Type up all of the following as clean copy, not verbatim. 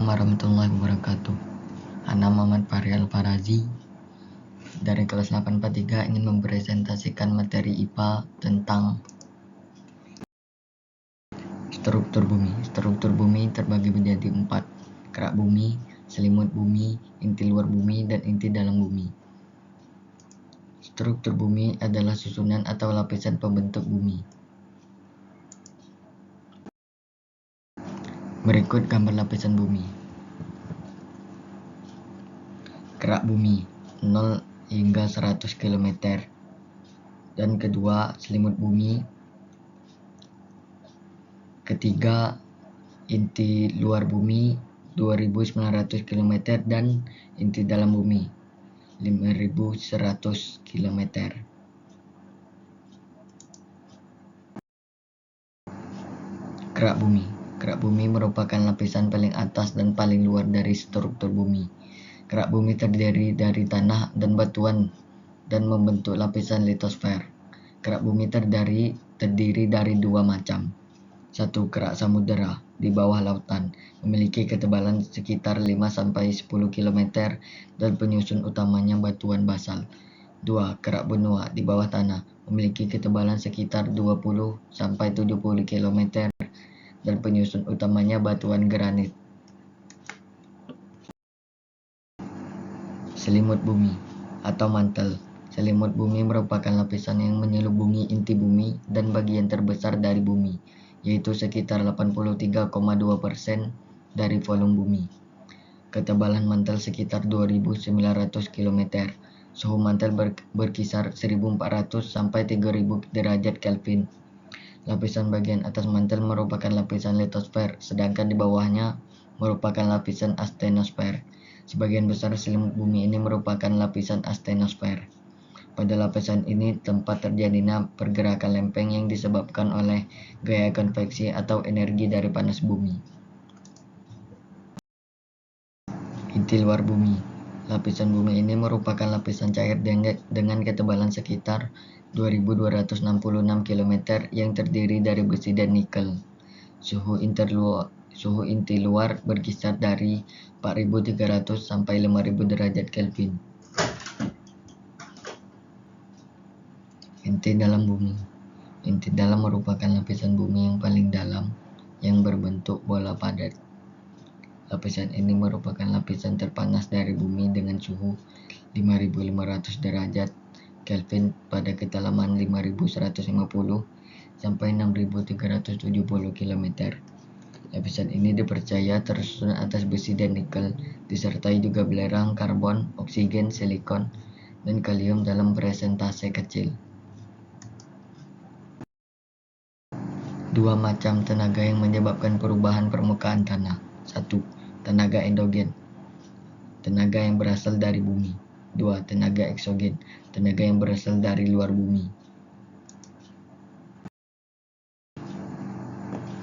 Warahmatullahi wabarakatuh. Ana Muhammad Fahri Al-Farazi dari kelas 843 ingin mempresentasikan materi IPA tentang struktur bumi. Struktur bumi terbagi menjadi 4: kerak bumi, selimut bumi, inti luar bumi, dan inti dalam bumi. Struktur bumi adalah susunan atau lapisan pembentuk bumi. Berikut gambar lapisan bumi. Kerak bumi 0 hingga 100 km. Dan kedua, selimut bumi. Ketiga, inti luar bumi 2.900 km dan inti dalam bumi 5.100 km. Kerak bumi. Kerak bumi merupakan lapisan paling atas dan paling luar dari struktur bumi. Kerak bumi terdiri dari tanah dan batuan dan membentuk lapisan litosfer. Kerak bumi terdiri dari dua macam. Satu, kerak samudera di bawah lautan, memiliki ketebalan sekitar 5-10 km dan penyusun utamanya batuan basal. Dua, kerak benua di bawah tanah, memiliki ketebalan sekitar 20-70 km dan penyusun utamanya batuan granit. Selimut bumi atau mantel. Selimut bumi merupakan lapisan yang menyelubungi inti bumi dan bagian terbesar dari bumi, yaitu sekitar 83,2% dari volume bumi. Ketebalan mantel sekitar 2.900 km. Suhu mantel berkisar 1.400 sampai 3.000 derajat Kelvin. Lapisan bagian atas mantel merupakan lapisan litosfer, sedangkan di bawahnya merupakan lapisan astenosfer. Sebagian besar selimut bumi ini merupakan lapisan astenosfer. Pada lapisan ini tempat terjadinya pergerakan lempeng yang disebabkan oleh gaya konveksi atau energi dari panas bumi. Inti luar bumi. Lapisan bumi ini merupakan lapisan cair dengan ketebalan sekitar 2.266 km yang terdiri dari besi dan nikel. Suhu inti luar berkisar dari 4.300 sampai 5.000 derajat Kelvin. Inti dalam bumi. Inti dalam merupakan lapisan bumi yang paling dalam yang berbentuk bola padat. Lapisan ini merupakan lapisan terpanas dari bumi dengan suhu 5.500 derajat Kelvin pada kedalaman 5.150 sampai 6.370 km. Lapisan ini dipercaya tersusun atas besi dan nikel, disertai juga belerang, karbon, oksigen, silikon, dan kalium dalam persentase kecil. Dua macam tenaga yang menyebabkan perubahan permukaan tanah. 1. Tenaga endogen, tenaga yang berasal dari bumi. 2. Tenaga eksogen, tenaga yang berasal dari luar bumi.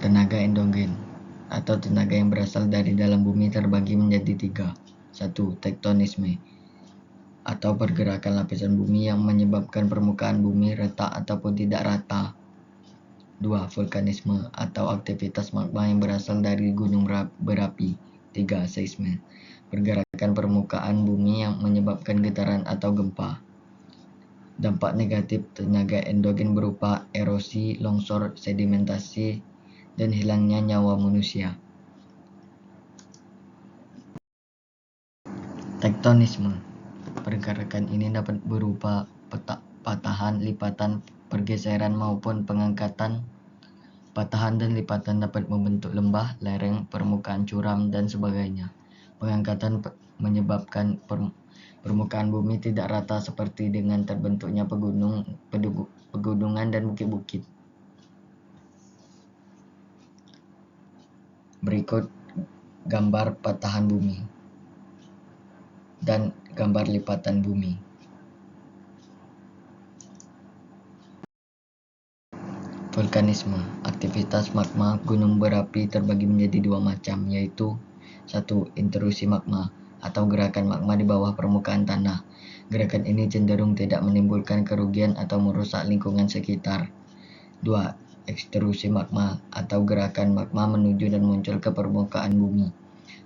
Tenaga endogen atau tenaga yang berasal dari dalam bumi terbagi menjadi 3. 1. Tektonisme atau pergerakan lapisan bumi yang menyebabkan permukaan bumi retak ataupun tidak rata. 2. Vulkanisme atau aktivitas magma yang berasal dari gunung berapi. 3. Seisme, pergerakan permukaan bumi yang menyebabkan getaran atau gempa. Dampak negatif tenaga endogen berupa erosi, longsor, sedimentasi, dan hilangnya nyawa manusia. Tektonisme. Pergerakan ini dapat berupa patahan, lipatan, pergeseran maupun pengangkatan. Patahan dan lipatan dapat membentuk lembah, lereng, permukaan curam, dan sebagainya. Pengangkatan menyebabkan permukaan bumi tidak rata seperti dengan terbentuknya pegunungan dan bukit-bukit. Berikut gambar patahan bumi dan gambar lipatan bumi. Vulkanisme. Aktivitas magma gunung berapi terbagi menjadi dua macam, yaitu 1. Intrusi magma atau gerakan magma di bawah permukaan tanah. Gerakan ini cenderung tidak menimbulkan kerugian atau merusak lingkungan sekitar. 2. Ekstrusi magma atau gerakan magma menuju dan muncul ke permukaan bumi.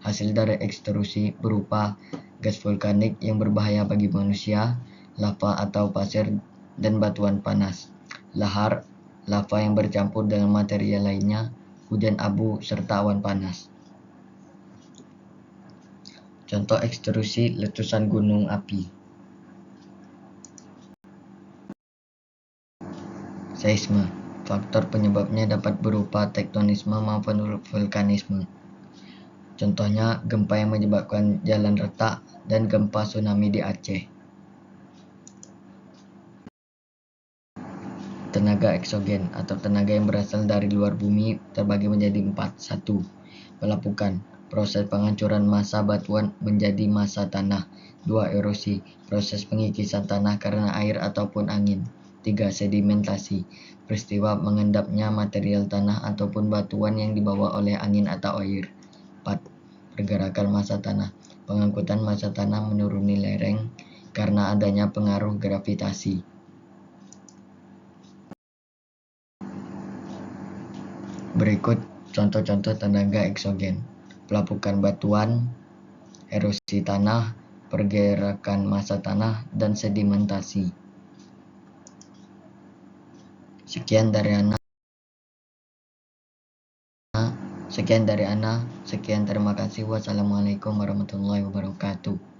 Hasil dari ekstrusi berupa gas vulkanik yang berbahaya bagi manusia, lava atau pasir dan batuan panas, lahar, lava yang bercampur dengan material lainnya, hujan abu, serta awan panas. Contoh ekstrusi letusan gunung api. Seisme. Faktor penyebabnya dapat berupa tektonisme maupun vulkanisme. Contohnya gempa yang menyebabkan jalan retak dan gempa tsunami di Aceh. Tenaga eksogen atau tenaga yang berasal dari luar bumi terbagi menjadi 4. 1. Pelapukan. Proses penghancuran massa batuan menjadi massa tanah. 2. Erosi. Proses pengikisan tanah karena air ataupun angin. 3. Sedimentasi. Peristiwa mengendapnya material tanah ataupun batuan yang dibawa oleh angin atau air. 4. Pergerakan massa tanah. Pengangkutan massa tanah menuruni lereng karena adanya pengaruh gravitasi. Berikut contoh-contoh tenaga eksogen: pelapukan batuan, erosi tanah, pergerakan massa tanah, dan sedimentasi. Sekian dari Ana. Sekian terima kasih. Wassalamualaikum warahmatullahi wabarakatuh.